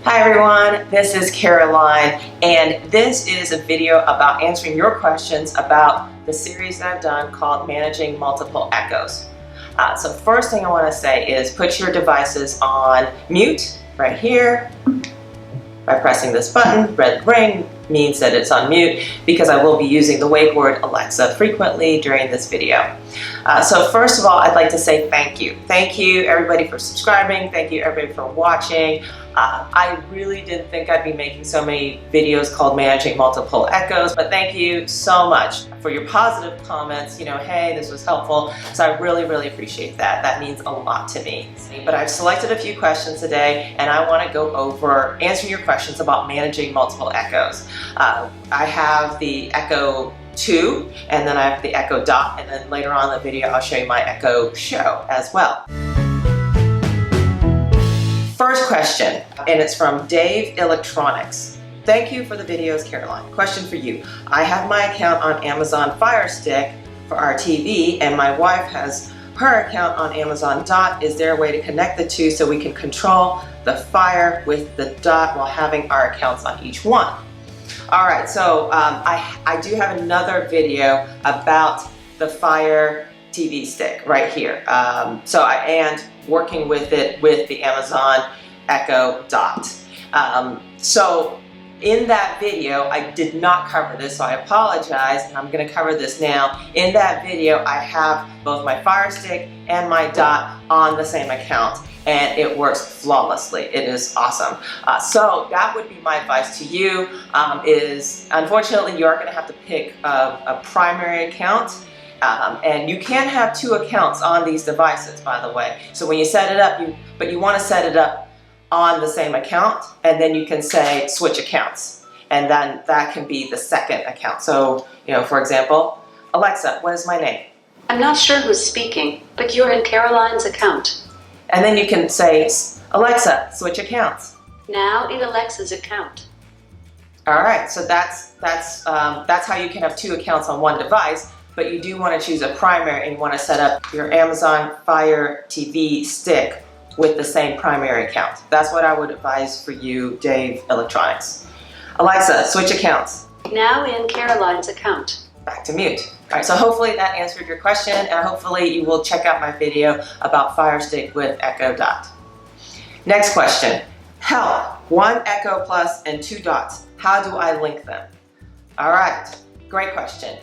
Hi everyone, this is Caroline, and this is a video about answering your questions about the series that I've done called Managing Multiple Echoes. So first thing I want to say is put your devices on mute right here by pressing this button. Red ring means that it's on mute because I will be using the wake word Alexa frequently during this video. So first of all, I'd like to say thank you. Thank you everybody for subscribing. Thank you everybody for watching. I really didn't think I'd be making so many videos called Managing Multiple Echoes, but thank you so much for your positive comments. You know, hey, this was helpful. So I really appreciate that. That means a lot to me. But I've selected a few questions today, and I want to go over answering your questions about managing multiple echoes. I have the Echo 2, and then I have the Echo Dot, and then later on in the video I'll show you my Echo Show as well. First question, and it's from Dave Electronics. Thank you for the videos, Caroline. Question for you. I have my account on Amazon Fire Stick for our TV, and my wife has her account on Amazon Dot. Is there a way to connect the two so we can control the Fire with the Dot while having our accounts on each one? All right, so I do have another video about the Fire TV stick right here. And working with it with the Amazon Echo Dot. So in that video, I did not cover this, so I apologize, and I'm going to cover this now. In that video, I have both my Fire Stick and my Dot on the same account, and it works flawlessly. It is awesome. So that would be my advice to you, is unfortunately you are going to have to pick a primary account. And you can have two accounts on these devices, by the way. So when you set it up, you want to set it up on the same account, and then you can say switch accounts, and then that can be the second account. So, you know, for example, Alexa, what is my name? I'm not sure who's speaking, but you're in Caroline's account. And then you can say, Alexa, switch accounts. Now in Alexa's account. All right, so that's how you can have two accounts on one device. But you do want to choose a primary, and you want to set up your Amazon Fire TV stick with the same primary account. That's what I would advise for you, Dave Electronics. Alexa, switch accounts. Now in Caroline's account. Back to mute. All right, so hopefully that answered your question, and hopefully you will check out my video about Fire Stick with Echo Dot. Next question. Help, 1 Echo Plus and 2 dots. How do I link them? All right, great question.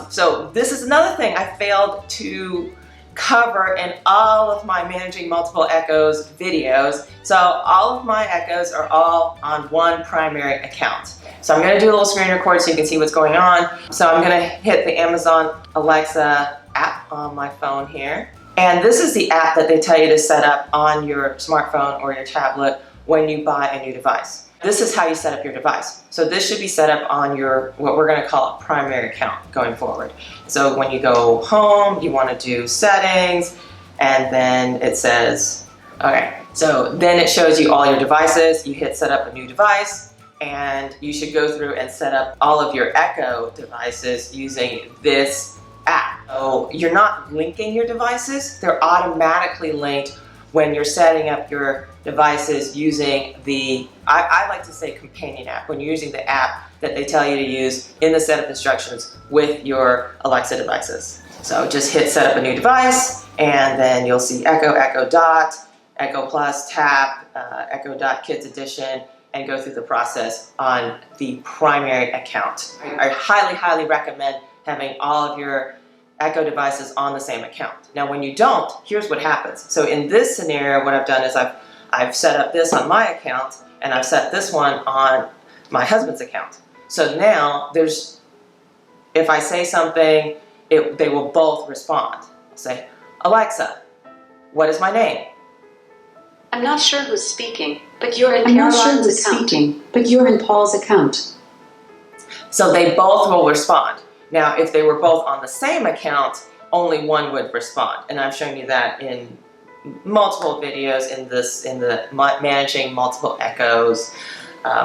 So this is another thing I failed to cover in all of my Managing Multiple Echoes videos. So all of my echoes are all on one primary account. So I'm going to do a little screen record so you can see what's going on. So I'm going to hit the Amazon Alexa app on my phone here. And this is the app that they tell you to set up on your smartphone or your tablet when you buy a new device. This is how you set up your device. So this should be set up on your, what we're going to call a primary account going forward. So when you go home, you want to do settings, and then it says, okay, so then it shows you all your devices. You hit set up a new device, and you should go through and set up all of your Echo devices using this app. So you're not linking your devices, they're automatically linked when you're setting up your devices using the, I like to say companion app, when you're using the app that they tell you to use in the setup instructions with your Alexa devices. So just hit set up a new device, and then you'll see Echo, Echo Dot, Echo Plus, Tap, Echo Dot Kids Edition, and go through the process on the primary account. I highly recommend having all of your Echo devices on the same account. Now when you don't, here's what happens. So in this scenario, what I've done is I've set up this on my account, and I've set this one on my husband's account. So now if I say something, they will both respond. I'll say, Alexa, what is my name? I'm not sure who's speaking, but you're in Caroline's account. But you're in Paul's account. So they both will respond. Now, if they were both on the same account, only one would respond. And I've shown you that in multiple videos in the Managing Multiple Echoes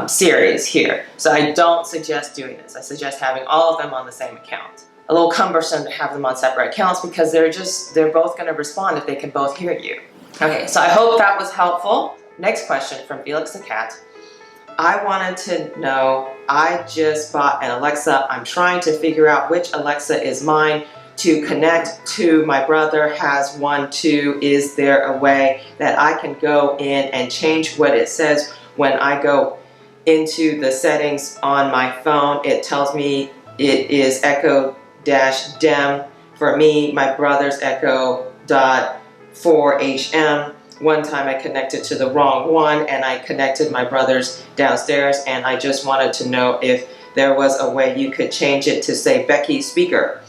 series here. So I don't suggest doing this. I suggest having all of them on the same account. A little cumbersome to have them on separate accounts because they're both going to respond if they can both hear you. Okay, so I hope that was helpful. Next question from Felix the Cat. I wanted to know, I just bought an Alexa. I'm trying to figure out which Alexa is mine to connect to. My brother has one too. Is there a way that I can go in and change what it says when I go into the settings on my phone? It tells me it is Echo-Dem. For me, my brother's Echo.4HM. One time I connected to the wrong one and I connected my brother's downstairs, and I just wanted to know if there was a way you could change it to say Becky speaker.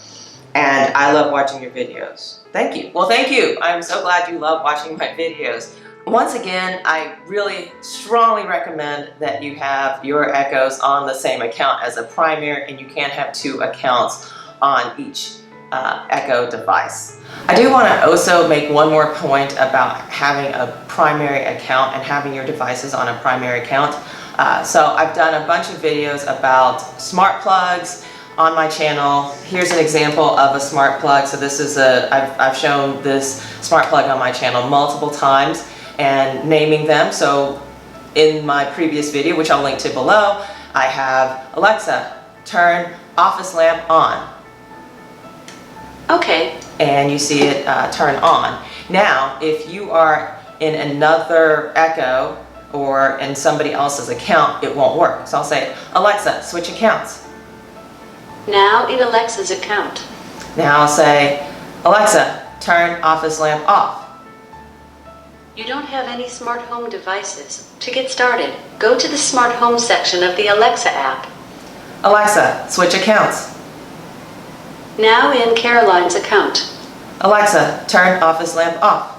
And I love watching your videos. Thank you. Well, thank you. I'm so glad you love watching my videos. Once again, I really strongly recommend that you have your Echoes on the same account as a primary, and you can't have 2 accounts on each Echo device. I do want to also make one more point about having a primary account and having your devices on a primary account. So I've done a bunch of videos about smart plugs on my channel. Here's an example of a smart plug. So this is I've shown this smart plug on my channel multiple times and naming them. So in my previous video, which I'll link to below, I have Alexa, turn office lamp on. Okay. And you see it turn on. Now, if you are in another Echo or in somebody else's account, it won't work. So I'll say, Alexa, switch accounts. Now in Alexa's account. Now I'll say, Alexa, turn office lamp off. You don't have any smart home devices. To get started, go to the smart home section of the Alexa app. Alexa, switch accounts. Now in Caroline's account. Alexa, turn office lamp off.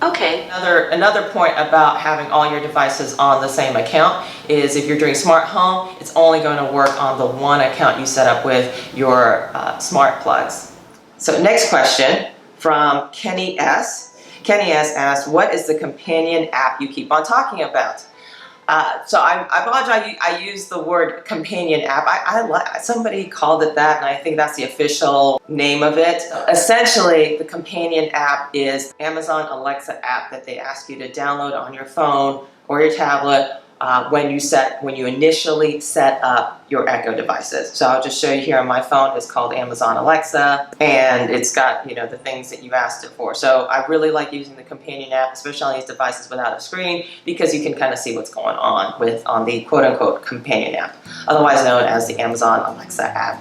Okay. Another point about having all your devices on the same account is if you're doing smart home, it's only going to work on the one account you set up with your smart plugs. So next question from Kenny S. Kenny S asked, what is the companion app you keep on talking about? So I apologize, I use the word companion app. Somebody called it that, and I think that's the official name of it. Essentially, the companion app is Amazon Alexa app that they ask you to download on your phone or your tablet when you initially set up your Echo devices. So I'll just show you here on my phone. It's called Amazon Alexa, and it's got the things that you asked it for. So I really like using the companion app, especially on these devices without a screen, because you can kind of see what's going on on the quote-unquote companion app, otherwise known as the Amazon Alexa app.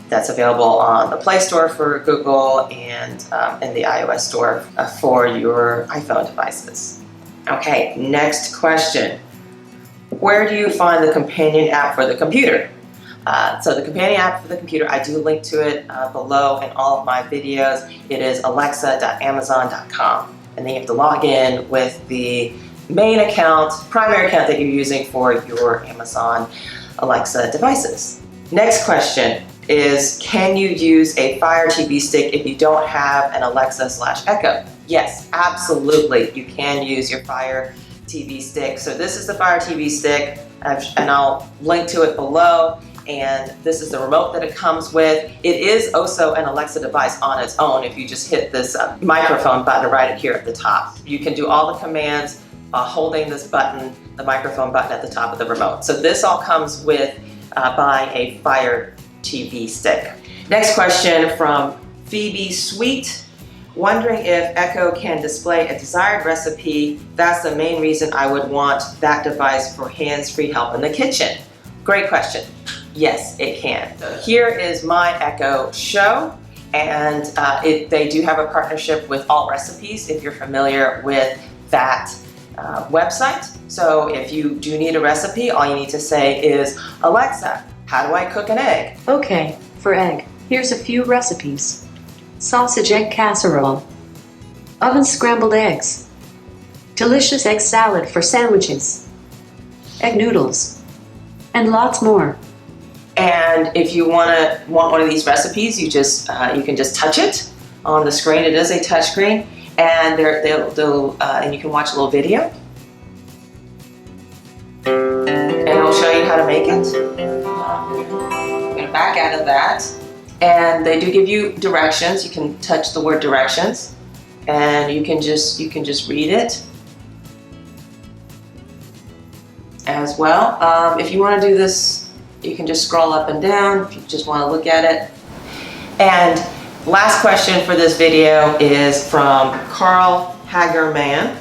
That's available on the Play Store for Google and in the iOS store for your iPhone devices. Okay, next question. Where do you find the companion app for the computer? So the companion app for the computer, I do link to it below in all of my videos. It is alexa.amazon.com. And then you have to log in with the main account, primary account that you're using for your Amazon Alexa devices. Next question is, can you use a Fire TV stick if you don't have an Alexa/Echo? Yes, absolutely. You can use your Fire TV stick. So this is the Fire TV stick, and I'll link to it below. And this is the remote that it comes with. It is also an Alexa device on its own if you just hit this microphone button right here at the top. You can do all the commands holding this button, the microphone button at the top of the remote. So this all comes with buying a Fire TV stick. Next question from Phoebe Sweet. Wondering if Echo can display a desired recipe. That's the main reason I would want that device for hands-free help in the kitchen. Great question. Yes, it can. So here is my Echo Show, and they do have a partnership with All Recipes if you're familiar with that website. So if you do need a recipe, all you need to say is, Alexa, how do I cook an egg? Okay, for egg, here's a few recipes. Sausage egg casserole, oven scrambled eggs, delicious egg salad for sandwiches, egg noodles, and lots more. And if you want one of these recipes, you can just touch it on the screen. It is a touch screen, and and you can watch a little video, and it'll show you how to make it. I'm going to back out of that. And they do give you directions. You can touch the word directions, and you can just read it. as well. If you want to do this, you can just scroll up and down if you just want to look at it. And last question for this video is from Carl Hagerman.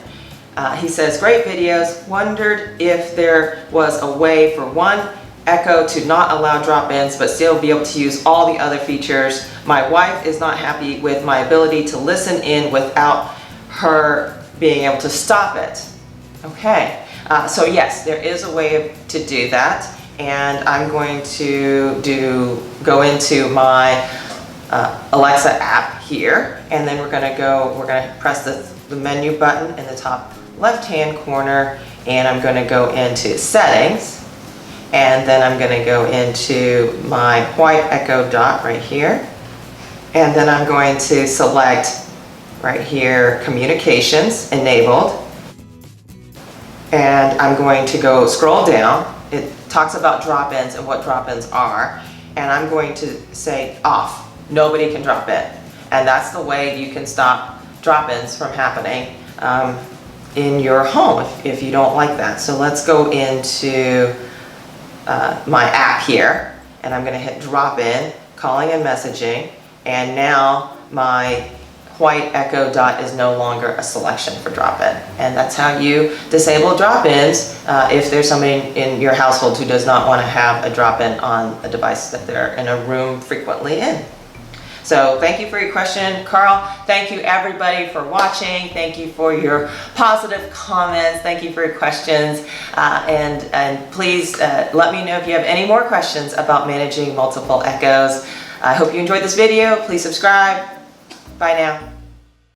He says, great videos. Wondered if there was a way for one Echo to not allow drop-ins but still be able to use all the other features. My wife is not happy with my ability to listen in without her being able to stop it. Okay, so yes, there is a way to do that, and I'm going to go into my Alexa app here, and then we're going to press the menu button in the top left-hand corner, and I'm going to go into settings. And then I'm going to go into my white Echo Dot right here. And then I'm going to select right here, communications enabled. And I'm going to go scroll down. It talks about drop-ins and what drop-ins are. And I'm going to say off. Nobody can drop in. And that's the way you can stop drop-ins from happening in your home if you don't like that. So let's go into my app here, and I'm going to hit drop in, calling and messaging, and now my white Echo Dot is no longer a selection for drop-in. And that's how you disable drop-ins if there's somebody in your household who does not want to have a drop-in on a device that they're in a room frequently in. So thank you for your question, Carl. Thank you everybody for watching. Thank you for your positive comments. Thank you for your questions. And please let me know if you have any more questions about managing multiple Echoes. I hope you enjoyed this video. Please subscribe. Bye now.